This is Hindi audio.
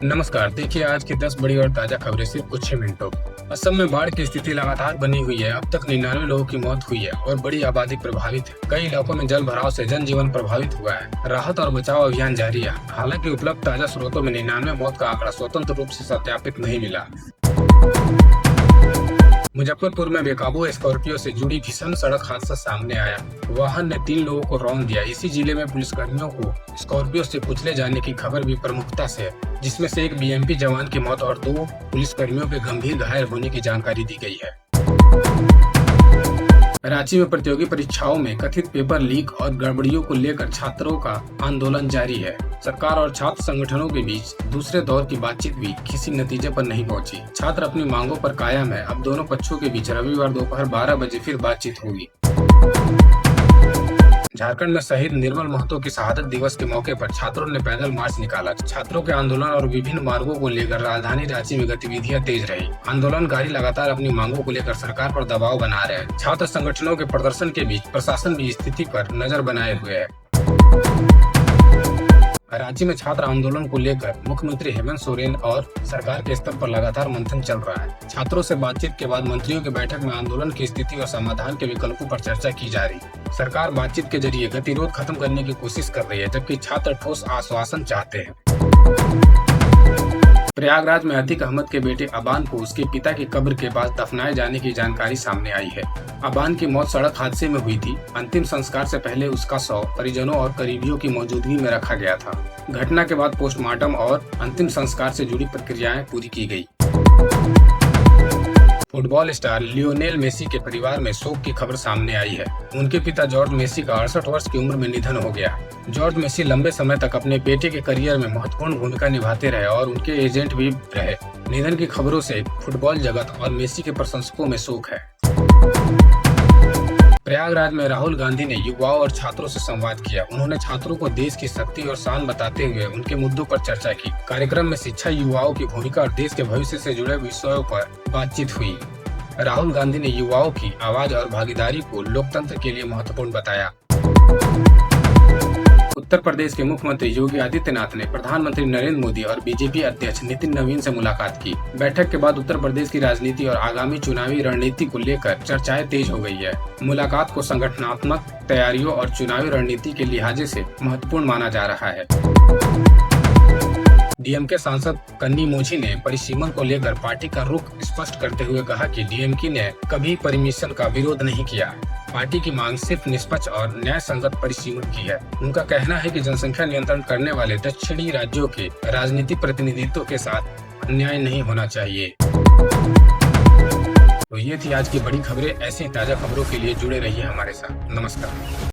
नमस्कार। देखिए आज की 10 बड़ी और ताजा खबरें सिर्फ कुछ ही मिनटों में। असम में बाढ़ की स्थिति लगातार बनी हुई है। अब तक 99 लोगों की मौत हुई है और बड़ी आबादी प्रभावित है। कई इलाकों में जल भराव से जनजीवन प्रभावित हुआ है। राहत और बचाव अभियान जारी है। हालांकि उपलब्ध ताजा स्रोतों में 99 मौत का आंकड़ा स्वतंत्र रूप से सत्यापित नहीं मिला। मुजफ्फरपुर में बेकाबू स्कॉर्पियो से जुड़ी भीषण सड़क हादसा सामने आया। वाहन ने 3 लोगों को रौंद दिया। इसी जिले में पुलिसकर्मियों को स्कॉर्पियो से कुचले जाने की खबर भी प्रमुखता से है, जिसमें से एक बीएमपी जवान की मौत और 2 पुलिसकर्मियों के गंभीर घायल होने की जानकारी दी गई है। रांची में प्रतियोगी परीक्षाओं में कथित पेपर लीक और गड़बड़ियों को लेकर छात्रों का आंदोलन जारी है। सरकार और छात्र संगठनों के बीच दूसरे दौर की बातचीत भी किसी नतीजे पर नहीं पहुंची। छात्र अपनी मांगों पर कायम है। अब दोनों पक्षों के बीच रविवार दोपहर 12 बजे फिर बातचीत होगी। झारखंड में शहीद निर्मल महतो की शहादत दिवस के मौके पर छात्रों ने पैदल मार्च निकाला। छात्रों के आंदोलन और विभिन्न मार्गों को लेकर राजधानी रांची में गतिविधियां तेज रही। आंदोलनकारी लगातार अपनी मांगों को लेकर सरकार पर दबाव बना रहे हैं। छात्र संगठनों के प्रदर्शन के बीच प्रशासन भी स्थिति पर नजर बनाए हुए है। रांची में छात्र आंदोलन को लेकर मुख्यमंत्री हेमंत सोरेन और सरकार के स्तर पर लगातार मंथन चल रहा है। छात्रों से बातचीत के बाद मंत्रियों की बैठक में आंदोलन की स्थिति और समाधान के विकल्पों पर चर्चा की जा रही। सरकार बातचीत के जरिए गतिरोध खत्म करने की कोशिश कर रही है, जबकि छात्र ठोस आश्वासन चाहते हैं। प्रयागराज में अतीक अहमद के बेटे अबान को उसके पिता की कब्र के पास दफनाए जाने की जानकारी सामने आई है। अबान की मौत सड़क हादसे में हुई थी। अंतिम संस्कार से पहले उसका शव परिजनों और करीबियों की मौजूदगी में रखा गया था। घटना के बाद पोस्टमार्टम और अंतिम संस्कार से जुड़ी प्रक्रियाएं पूरी की गई। फुटबॉल स्टार लियोनेल मेसी के परिवार में शोक की खबर सामने आई है। उनके पिता जॉर्ज मेसी का 68 वर्ष की उम्र में निधन हो गया। जॉर्ज मेसी लंबे समय तक अपने बेटे के करियर में महत्वपूर्ण भूमिका निभाते रहे और उनके एजेंट भी रहे। निधन की खबरों से फुटबॉल जगत और मेसी के प्रशंसकों में शोक है। प्रयागराज में राहुल गांधी ने युवाओं और छात्रों से संवाद किया। उन्होंने छात्रों को देश की शक्ति और शान बताते हुए उनके मुद्दों पर चर्चा की। कार्यक्रम में शिक्षा, युवाओं की भूमिका और देश के भविष्य से जुड़े विषयों पर बातचीत हुई। राहुल गांधी ने युवाओं की आवाज और भागीदारी को लोकतंत्र के लिए महत्वपूर्ण बताया। उत्तर प्रदेश के मुख्यमंत्री योगी आदित्यनाथ ने प्रधानमंत्री नरेंद्र मोदी और बीजेपी अध्यक्ष नितिन नवीन से मुलाकात की। बैठक के बाद उत्तर प्रदेश की राजनीति और आगामी चुनावी रणनीति को लेकर चर्चाएं तेज हो गई है। मुलाकात को संगठनात्मक तैयारियों और चुनावी रणनीति के लिहाजे से महत्वपूर्ण माना जा रहा है। डीएमके सांसद कन्नी मोझी ने परिसीमन को लेकर पार्टी का रुख स्पष्ट करते हुए कहा कि डीएमके ने कभी परिसीमन का विरोध नहीं किया। पार्टी की मांग सिर्फ निष्पक्ष और न्याय संगत परिसीमन की है। उनका कहना है कि जनसंख्या नियंत्रण करने वाले दक्षिणी राज्यों के राजनीतिक प्रतिनिधित्व के साथ अन्याय नहीं होना चाहिए। तो ये थी आज की बड़ी खबरें। ऐसी ताजा खबरों के लिए जुड़े रहिए हमारे साथ। नमस्कार।